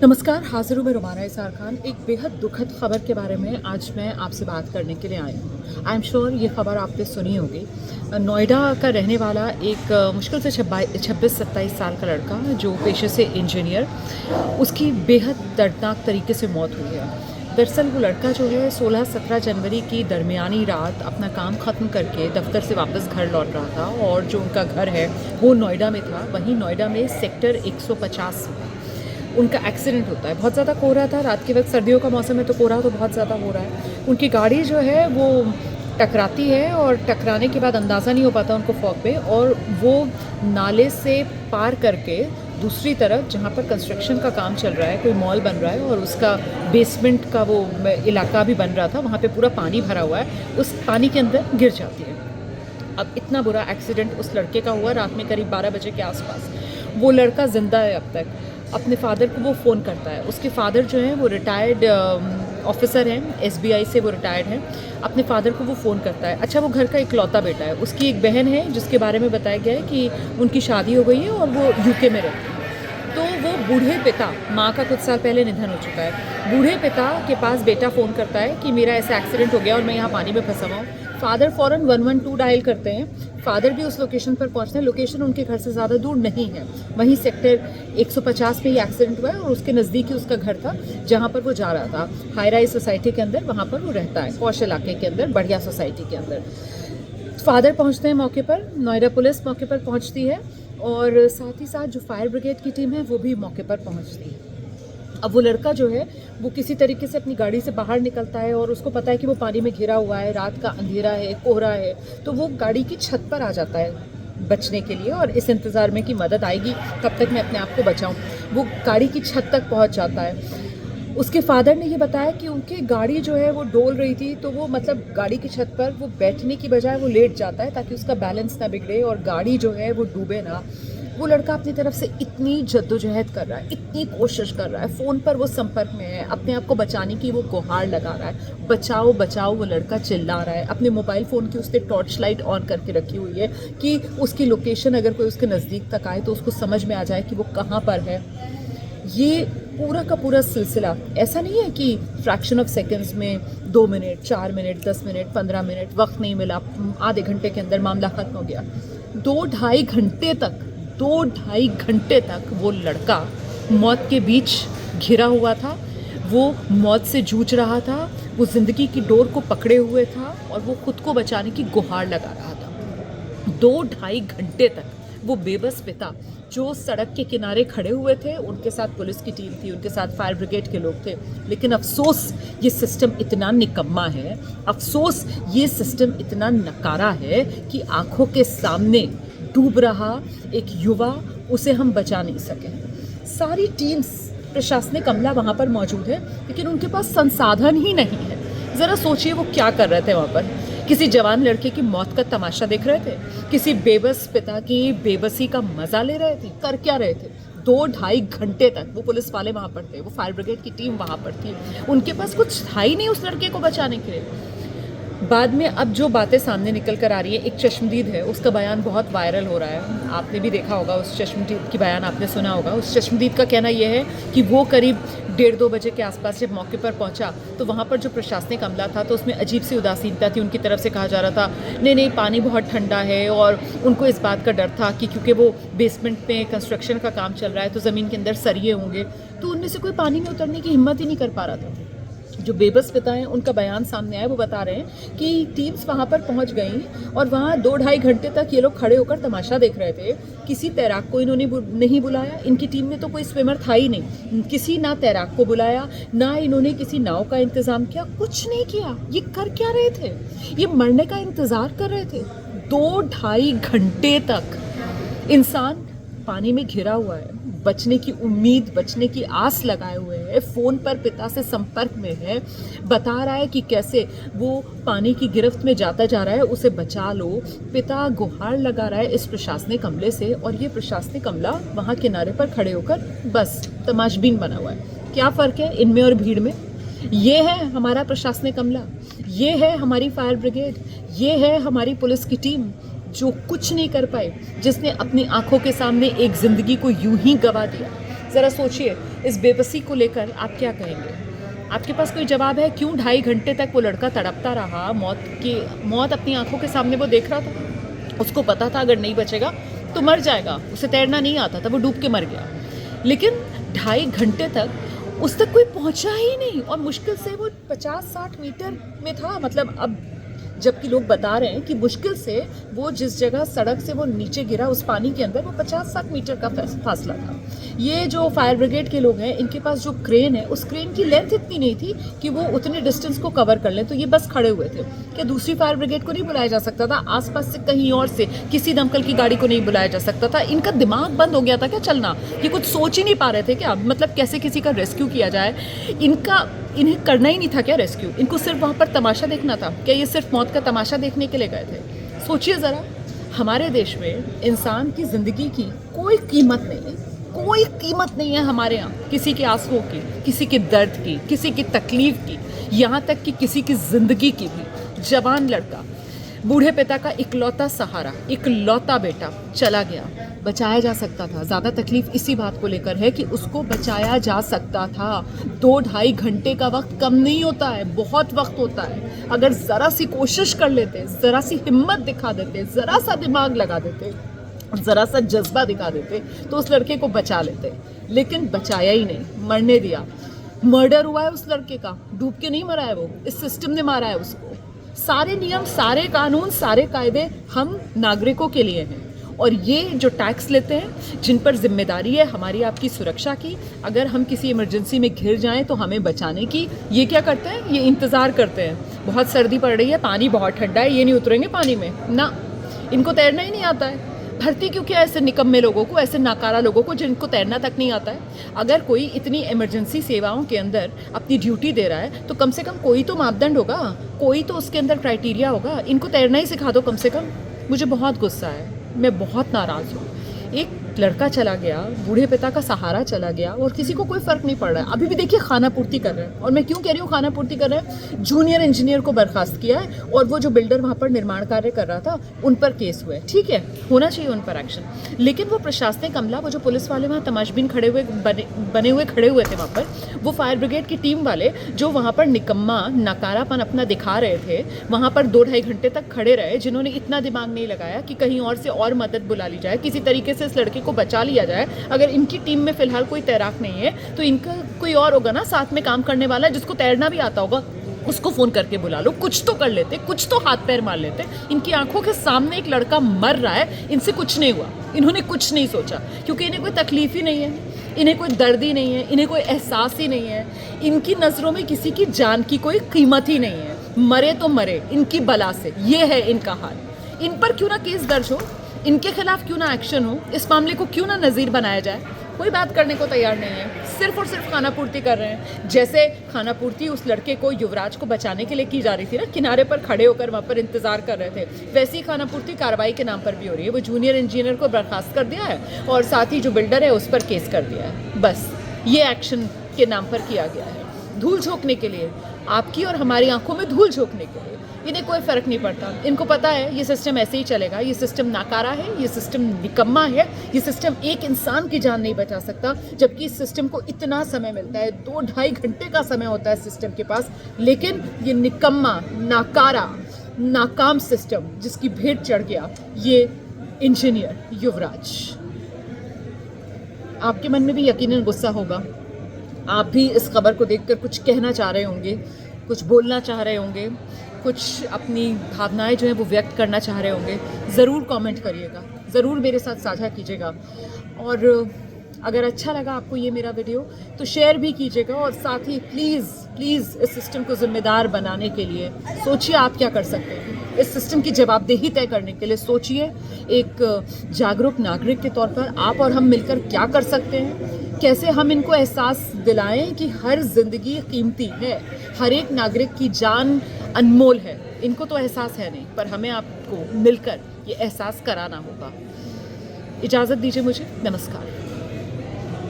नमस्कार, हाजिर हूँ मैं रुमाना इसार खान। एक बेहद दुखद खबर के बारे में आज मैं आपसे बात करने के लिए आई हूँ। आई एम श्योर ये खबर आपने सुनी होगी। नोएडा का रहने वाला एक मुश्किल से 26-27 साल का लड़का जो पेशे से इंजीनियर, उसकी बेहद दर्दनाक तरीके से मौत हुई है। दरअसल वो लड़का जो है 16-17 जनवरी की दरमियानी रात अपना काम ख़त्म करके दफ्तर से वापस घर लौट रहा था और जो उनका घर है वो नोएडा में था। वहीं नोएडा में सेक्टर 150 में उनका एक्सीडेंट होता है। बहुत ज़्यादा कोहरा था, रात के वक्त, सर्दियों का मौसम है तो कोहरा तो बहुत ज़्यादा हो रहा है। उनकी गाड़ी जो है वो टकराती है और टकराने के बाद अंदाज़ा नहीं हो पाता उनको फॉग पे, और वो नाले से पार करके दूसरी तरफ जहाँ पर कंस्ट्रक्शन का काम चल रहा है, कोई मॉल बन रहा है और उसका बेसमेंट का वो इलाका भी बन रहा था, वहाँ पे पूरा पानी भरा हुआ है, उस पानी के अंदर गिर जाती है। अब इतना बुरा एक्सीडेंट उस लड़के का हुआ रात में करीब 12 बजे के आसपास। वो लड़का ज़िंदा है अब तक। अपने फादर को वो फ़ोन करता है। उसके फादर जो हैं वो रिटायर्ड ऑफिसर हैं, SBI से वो रिटायर्ड हैं। अपने फादर को वो फ़ोन करता है। अच्छा, वो घर का इकलौता बेटा है। उसकी एक बहन है जिसके बारे में बताया गया है कि उनकी शादी हो गई है और वो UK में रहती है। तो वो बूढ़े पिता, माँ का कुछ साल पहले निधन हो चुका है, बूढ़े पिता के पास बेटा फ़ोन करता है कि मेरा ऐसा एक्सीडेंट हो गया और मैं यहाँ पानी में फंसा हुआ हूँ। फादर फ़ौरन 112 डायल करते हैं। फादर भी उस लोकेशन पर पहुँचते हैं। लोकेशन उनके घर से ज़्यादा दूर नहीं है, वहीं सेक्टर 150 में ये एक्सीडेंट हुआ है और उसके नज़दीक ही उसका घर था जहाँ पर वो जा रहा था। हाई राइज सोसाइटी के अंदर वहाँ पर वो रहता है, पौश इलाके के अंदर, बढ़िया सोसाइटी के अंदर। फादर पहुँचते हैं मौके पर, नोएडा पुलिस मौके पर पहुँचती है और साथ ही साथ जो फायर ब्रिगेड की टीम है वो भी मौके पर पहुँचती है। अब वो लड़का जो है वो किसी तरीके से अपनी गाड़ी से बाहर निकलता है और उसको पता है कि वो पानी में घिरा हुआ है, रात का अंधेरा है, कोहरा है, तो वो गाड़ी की छत पर आ जाता है बचने के लिए और इस इंतज़ार में कि मदद आएगी, कब तक मैं अपने आप को बचाऊं। वो गाड़ी की छत तक पहुंच जाता है। उसके फादर ने ये बताया कि उनकी गाड़ी जो है वो डोल रही थी, तो वो मतलब गाड़ी की छत पर वो बैठने की बजाय वो लेट जाता है ताकि उसका बैलेंस ना बिगड़े और गाड़ी जो है वो डूबे ना। वो लड़का अपनी तरफ से इतनी जद्दोजहद कर रहा है, इतनी कोशिश कर रहा है, फ़ोन पर वो संपर्क में है, अपने आप को बचाने की वो गुहार लगा रहा है, बचाओ बचाओ वो लड़का चिल्ला रहा है। अपने मोबाइल फ़ोन की उसने टॉर्च लाइट ऑन करके रखी हुई है कि उसकी लोकेशन अगर कोई उसके नज़दीक तक आए तो उसको समझ में आ जाए कि वो कहाँ पर है। ये पूरा का पूरा सिलसिला ऐसा नहीं है कि फ्रैक्शन ऑफ सेकंड्स में 2 मिनट, 4 मिनट, 10 मिनट, 15 मिनट, वक्त नहीं मिला, आधे घंटे के अंदर मामला ख़त्म हो गया। 2-2.5 घंटे तक वो लड़का मौत के बीच घिरा हुआ था। वो मौत से जूझ रहा था, वो ज़िंदगी की डोर को पकड़े हुए था और वो खुद को बचाने की गुहार लगा रहा था। 2-2.5 घंटे तक वो बेबस पिता जो सड़क के किनारे खड़े हुए थे, उनके साथ पुलिस की टीम थी, उनके साथ फायर ब्रिगेड के लोग थे, लेकिन अफसोस ये सिस्टम इतना निकम्मा है, अफसोस ये सिस्टम इतना नकारा है कि आंखों के सामने डूब रहा एक युवा, उसे हम बचा नहीं सके। सारी टीम्स प्रशासनिक अमला वहाँ पर मौजूद है, लेकिन उनके पास संसाधन ही नहीं है। ज़रा सोचिए वो क्या कर रहे थे वहाँ पर। किसी जवान लड़के की मौत का तमाशा देख रहे थे, किसी बेबस पिता की बेबसी का मज़ा ले रहे थे, कर क्या रहे थे? 2-2.5 घंटे तक वो पुलिस वाले वहाँ पर थे, वो फायर ब्रिगेड की टीम वहाँ पर थी, उनके पास कुछ था ही नहीं उस लड़के को बचाने के लिए। बाद में अब जो बातें सामने निकल कर आ रही है, एक चश्मदीद है, उसका बयान बहुत वायरल हो रहा है, आपने भी देखा होगा उस चश्मदीद की बयान, आपने सुना होगा। उस चश्मदीद का कहना यह है कि वो करीब 1:30-2 बजे के आसपास जब मौके पर पहुंचा तो वहाँ पर जो प्रशासनिक अमला था तो उसमें अजीब सी उदासीनता थी। उनकी तरफ से कहा जा रहा था नहीं पानी बहुत ठंडा है, और उनको इस बात का डर था कि क्योंकि वो बेसमेंट में कंस्ट्रक्शन का काम चल रहा है तो ज़मीन के अंदर सरिये होंगे, तो उनमें से कोई पानी में उतरने की हिम्मत ही नहीं कर पा रहा था। जो बेबस पिता हैं उनका बयान सामने आया, वो बता रहे हैं कि टीम्स वहाँ पर पहुँच गई और वहाँ 2-2.5 घंटे तक ये लोग खड़े होकर तमाशा देख रहे थे। किसी तैराक को इन्होंने नहीं बुलाया, इनकी टीम में तो कोई स्विमर था ही नहीं, किसी ना तैराक को बुलाया, ना इन्होंने किसी नाव का इंतज़ाम किया, कुछ नहीं किया। ये कर क्या रहे थे? ये मरने का इंतज़ार कर रहे थे। 2-2.5 घंटे तक इंसान पानी में घिरा हुआ है, बचने की उम्मीद, बचने की आस लगाए हुए है, फ़ोन पर पिता से संपर्क में है, बता रहा है कि कैसे वो पानी की गिरफ्त में जाता जा रहा है, उसे बचा लो। पिता गुहार लगा रहा है इस प्रशासनिक अमले से, और ये प्रशासनिक अमला वहाँ किनारे पर खड़े होकर बस तमाशबीन बना हुआ है। क्या फ़र्क है इनमें और भीड़ में? ये है हमारा प्रशासनिक अमला, ये है हमारी फायर ब्रिगेड, ये है हमारी पुलिस की टीम जो कुछ नहीं कर पाए, जिसने अपनी आंखों के सामने एक ज़िंदगी को यूं ही गवा दिया। ज़रा सोचिए, इस बेबसी को लेकर आप क्या कहेंगे? आपके पास कोई जवाब है? क्यों 2.5 घंटे तक वो लड़का तड़पता रहा? मौत अपनी आंखों के सामने वो देख रहा था, उसको पता था अगर नहीं बचेगा तो मर जाएगा, उसे तैरना नहीं आता था, वो डूब के मर गया, लेकिन 2.5 घंटे तक उस तक कोई पहुंचा ही नहीं, और मुश्किल से वो 50-60 मीटर में था। मतलब अब जबकि लोग बता रहे हैं कि मुश्किल से वो जिस जगह सड़क से वो नीचे गिरा उस पानी के अंदर, वो 50-60 मीटर का फासला था। ये जो फायर ब्रिगेड के लोग हैं, इनके पास जो क्रेन है, उस क्रेन की लेंथ इतनी नहीं थी कि वो उतने डिस्टेंस को कवर कर लें, तो ये बस खड़े हुए थे। क्या दूसरी फायर ब्रिगेड को नहीं बुलाया जा सकता था? आसपास से कहीं और से किसी दमकल की गाड़ी को नहीं बुलाया जा सकता था? इनका दिमाग बंद हो गया था क्या चलना? ये कुछ सोच ही नहीं पा रहे थे क्या? मतलब कैसे किसी का रेस्क्यू किया जाए? इन्हें करना ही नहीं था क्या रेस्क्यू? इनको सिर्फ वहाँ पर तमाशा देखना था क्या? ये सिर्फ मौत का तमाशा देखने के लिए गए थे? सोचिए ज़रा, हमारे देश में इंसान की ज़िंदगी की कोई कीमत नहीं है, कोई कीमत नहीं है हमारे यहाँ, किसी के आंसुओं की, किसी के दर्द की, किसी की तकलीफ की, यहाँ तक कि किसी की ज़िंदगी की भी। जवान लड़का, बूढ़े पिता का इकलौता सहारा, इकलौता बेटा चला गया, बचाया जा सकता था। ज़्यादा तकलीफ इसी बात को लेकर है कि उसको बचाया जा सकता था। 2-2.5 घंटे का वक्त कम नहीं होता है, बहुत वक्त होता है। अगर ज़रा सी कोशिश कर लेते, ज़रा सी हिम्मत दिखा देते, ज़रा सा दिमाग लगा देते, ज़रा सा जज्बा दिखा देते, तो उस लड़के को बचा लेते, लेकिन बचाया ही नहीं, मरने दिया। मर्डर हुआ है उस लड़के का, डूब के नहीं मरा है वो, इस सिस्टम ने मारा है उसको। सारे नियम, सारे कानून, सारे कायदे हम नागरिकों के लिए हैं, और ये जो टैक्स लेते हैं, जिन पर जिम्मेदारी है हमारी आपकी सुरक्षा की, अगर हम किसी इमरजेंसी में घिर जाएं तो हमें बचाने की, ये क्या करते हैं? ये इंतज़ार करते हैं, बहुत सर्दी पड़ रही है, पानी बहुत ठंडा है, ये नहीं उतरेंगे पानी में ना, इनको तैरना ही नहीं आता है। भर्ती क्यों किया ऐसे निकम्मे लोगों को, ऐसे नाकारा लोगों को जिनको तैरना तक नहीं आता है? अगर कोई इतनी इमरजेंसी सेवाओं के अंदर अपनी ड्यूटी दे रहा है तो कम से कम कोई तो मापदंड होगा, कोई तो उसके अंदर क्राइटेरिया होगा। इनको तैरना ही सिखा दो कम से कम। मुझे बहुत गुस्सा है, मैं बहुत नाराज़ हूँ। एक लड़का चला गया, बूढ़े पिता का सहारा चला गया, और किसी को कोई फ़र्क नहीं पड़ रहा है। अभी भी देखिए खाना पूर्ति कर रहे हैं, और मैं क्यों कह रही हूँ खाना पूर्ति कर रहे हैं? जूनियर इंजीनियर को बर्खास्त किया है, और वो जो बिल्डर वहाँ पर निर्माण कार्य कर रहा था उन पर केस हुए, ठीक है, होना चाहिए उन पर एक्शन, लेकिन वो प्रशासनिक अमला, वो जो पुलिस वाले वहाँ तमाशबीन बने हुए खड़े हुए थे वहाँ पर, वो फायर ब्रिगेड की टीम वाले जो वहाँ पर निकम्मा नकारापन अपना दिखा रहे थे, वहाँ पर 2-2.5 घंटे तक खड़े रहे, जिन्होंने इतना दिमाग नहीं लगाया कि कहीं और से और मदद बुला ली जाए, किसी तरीके से इस लड़के को बचा लिया जाए। अगर इनकी टीम में फिलहाल कोई तैराक नहीं है तो इनका कोई और होगा ना साथ में काम करने वाला, जिसको तैरना भी आता होगा, उसको फ़ोन करके बुला लो, कुछ तो कर लेते, कुछ तो हाथ पैर मार लेते। इनकी आंखों के सामने एक लड़का मर रहा है, इनसे कुछ नहीं हुआ, इन्होंने कुछ नहीं सोचा, क्योंकि इन्हें कोई तकलीफ ही नहीं है, इन्हें कोई दर्द ही नहीं है, इन्हें कोई एहसास ही नहीं है। इनकी नज़रों में किसी की जान की कोई कीमत ही नहीं है, मरे तो मरे इनकी बला से, ये है इनका हाल। इन पर क्यों ना केस दर्ज हो, इनके खिलाफ क्यों ना एक्शन हो, इस मामले को क्यों ना नज़ीर बनाया जाए? कोई बात करने को तैयार नहीं है, सिर्फ और सिर्फ खाना पूर्ति कर रहे हैं। जैसे खाना पूर्ति उस लड़के को, युवराज को बचाने के लिए की जा रही थी ना, किनारे पर खड़े होकर वहाँ पर इंतजार कर रहे थे, वैसी ही खाना पूर्ति कार्रवाई के नाम पर भी हो रही है। वो जूनियर इंजीनियर को बर्खास्त कर दिया है, और साथ ही जो बिल्डर है उस पर केस कर दिया है। बस ये एक्शन के नाम पर किया गया है, धूल झोंकने के लिए, आपकी और हमारी आंखों में धूल झोंकने के लिए। इन्हें कोई फ़र्क नहीं पड़ता, इनको पता है ये सिस्टम ऐसे ही चलेगा, ये सिस्टम नाकारा है, ये सिस्टम निकम्मा है, ये सिस्टम एक इंसान की जान नहीं बचा सकता, जबकि इस सिस्टम को इतना समय मिलता है, 2-2.5 घंटे का समय होता है सिस्टम के पास, लेकिन ये निकम्मा, नाकारा, नाकाम सिस्टम जिसकी भेंट चढ़ गया ये इंजीनियर युवराज। आपके मन में भी यकीनन गुस्सा होगा, आप भी इस खबर को देखकर कुछ कहना चाह रहे होंगे, कुछ बोलना चाह रहे होंगे, कुछ अपनी भावनाएं जो हैं वो व्यक्त करना चाह रहे होंगे। ज़रूर कमेंट करिएगा, ज़रूर मेरे साथ साझा कीजिएगा, और अगर अच्छा लगा आपको ये मेरा वीडियो तो शेयर भी कीजिएगा, और साथ ही प्लीज़ इस सिस्टम को ज़िम्मेदार बनाने के लिए सोचिए आप क्या कर सकते हैं। इस सिस्टम की जवाबदेही तय करने के लिए सोचिए, एक जागरूक नागरिक के तौर पर आप और हम मिलकर क्या कर सकते हैं, कैसे हम इनको एहसास दिलाएं कि हर ज़िंदगी कीमती है, हर एक नागरिक की जान अनमोल है। इनको तो एहसास है नहीं, पर हमें आपको मिलकर ये एहसास कराना होगा। इजाज़त दीजिए मुझे, नमस्कार।